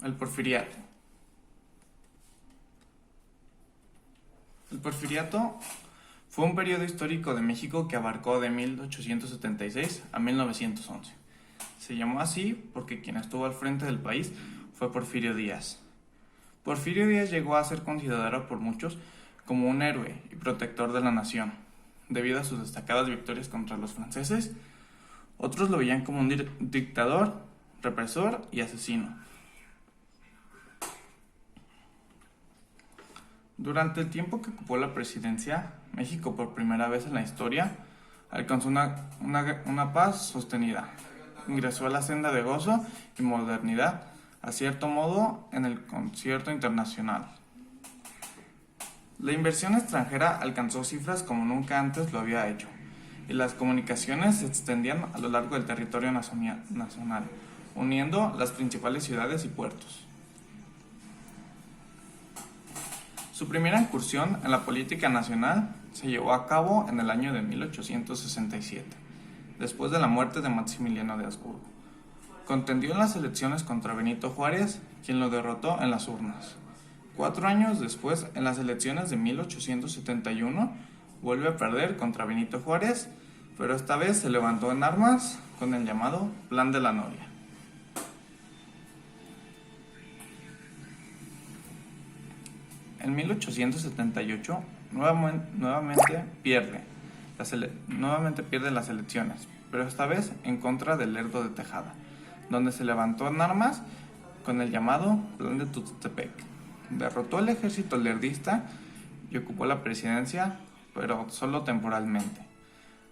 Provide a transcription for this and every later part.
El Porfiriato. El Porfiriato fue un periodo histórico de México que abarcó de 1876 a 1911. Se llamó así porque quien estuvo al frente del país fue Porfirio Díaz. Porfirio Díaz llegó a ser considerado por muchos como un héroe y protector de la nación, debido a sus destacadas victorias contra los franceses. Otros lo veían como un dictador, represor y asesino. Durante el tiempo que ocupó la presidencia, México por primera vez en la historia alcanzó una paz sostenida. Ingresó a la senda de gozo y modernidad, a cierto modo, en el concierto internacional. La inversión extranjera alcanzó cifras como nunca antes lo había hecho, y las comunicaciones se extendían a lo largo del territorio nacional, uniendo las principales ciudades y puertos. Su primera incursión en la política nacional se llevó a cabo en el año de 1867, después de la muerte de Maximiliano de Habsburgo. Contendió en las elecciones contra Benito Juárez, quien lo derrotó en las urnas. 4 años después, en las elecciones de 1871, vuelve a perder contra Benito Juárez, pero esta vez se levantó en armas con el llamado Plan de la Noria. En 1878 nuevamente pierde las elecciones, pero esta vez en contra del Lerdo de Tejada, donde se levantó en armas con el llamado Plan de Tuxtepec. Derrotó al ejército lerdista y ocupó la presidencia, pero solo temporalmente,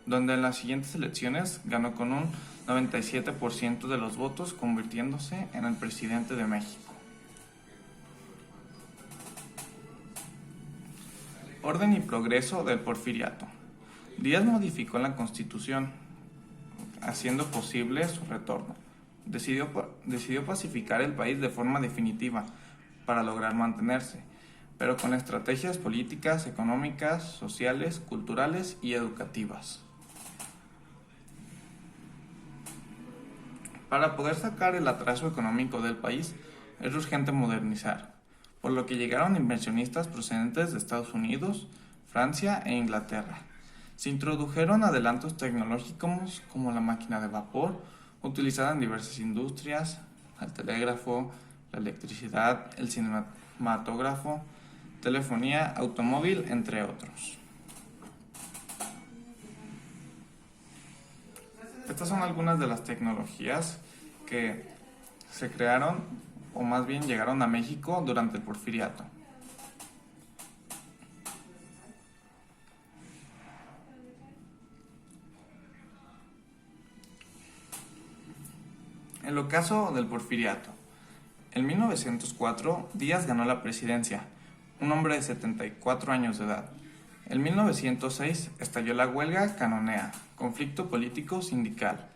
donde en las siguientes elecciones ganó con un 97% de los votos, convirtiéndose en el presidente de México. Orden y progreso del Porfiriato. Díaz modificó la Constitución, haciendo posible su retorno. Decidió pacificar el país de forma definitiva para lograr mantenerse, pero con estrategias políticas, económicas, sociales, culturales y educativas. Para poder sacar el atraso económico del país, es urgente modernizar, por lo que llegaron inversionistas procedentes de Estados Unidos, Francia e Inglaterra. Se introdujeron adelantos tecnológicos como la máquina de vapor, utilizada en diversas industrias, el telégrafo, la electricidad, el cinematógrafo, telefonía, automóvil, entre otros. Estas son algunas de las tecnologías que se crearon, o más bien llegaron a México durante el Porfiriato. En el caso del Porfiriato, en 1904 Díaz ganó la presidencia, un hombre de 74 años de edad. En 1906 estalló la huelga canonea, conflicto político sindical.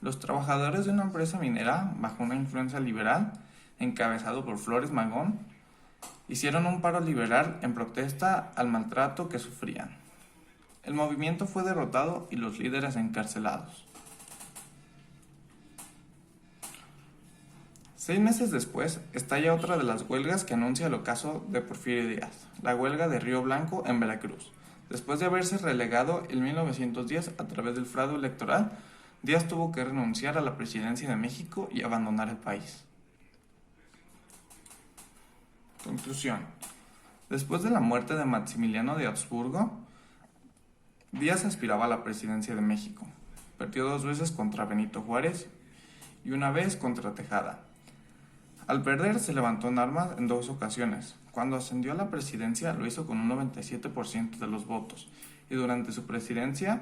Los trabajadores de una empresa minera, bajo una influencia liberal, encabezado por Flores Magón, hicieron un paro liberal en protesta al maltrato que sufrían. El movimiento fue derrotado y los líderes encarcelados. 6 meses después, estalla otra de las huelgas que anuncia el ocaso de Porfirio Díaz, la huelga de Río Blanco en Veracruz. Después de haberse relegado en 1910 a través del fraude electoral, Díaz tuvo que renunciar a la presidencia de México y abandonar el país. Conclusión. Después de la muerte de Maximiliano de Habsburgo, Díaz aspiraba a la presidencia de México. Perdió 2 veces contra Benito Juárez y una vez contra Tejada. Al perder, se levantó en armas en 2 ocasiones. Cuando ascendió a la presidencia, lo hizo con un 97% de los votos, y durante su presidencia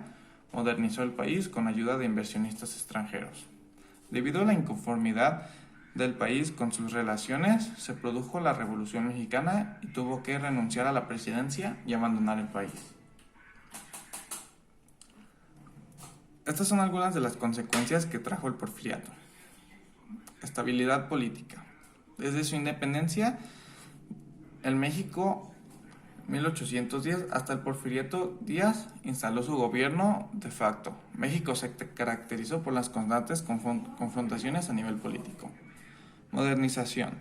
modernizó el país con ayuda de inversionistas extranjeros. Debido a la inconformidad del país con sus relaciones, se produjo la Revolución Mexicana y tuvo que renunciar a la presidencia y abandonar el país. Estas son algunas de las consecuencias que trajo el Porfiriato. Estabilidad política. Desde su independencia, en México 1810 hasta el Porfiriato, Díaz instaló su gobierno de facto. México se caracterizó por las constantes confrontaciones a nivel político. Modernización.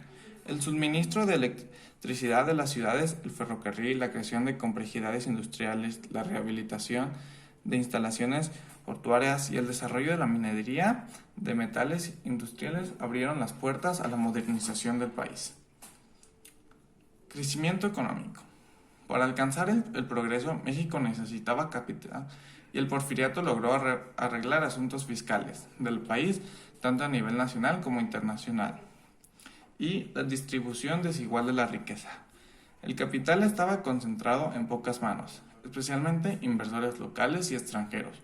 El suministro de electricidad de las ciudades, el ferrocarril, la creación de complejidades industriales, la rehabilitación de instalaciones portuarias y el desarrollo de la minería de metales industriales abrieron las puertas a la modernización del país. Crecimiento económico. Para alcanzar el progreso, México necesitaba capital y el Porfiriato logró arreglar asuntos fiscales del país, tanto a nivel nacional como internacional, y la distribución desigual de la riqueza. El capital estaba concentrado en pocas manos, especialmente inversores locales y extranjeros.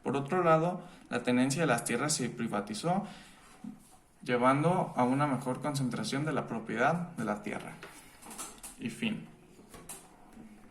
Por otro lado, la tenencia de las tierras se privatizó, llevando a una mejor concentración de la propiedad de la tierra. Y fin.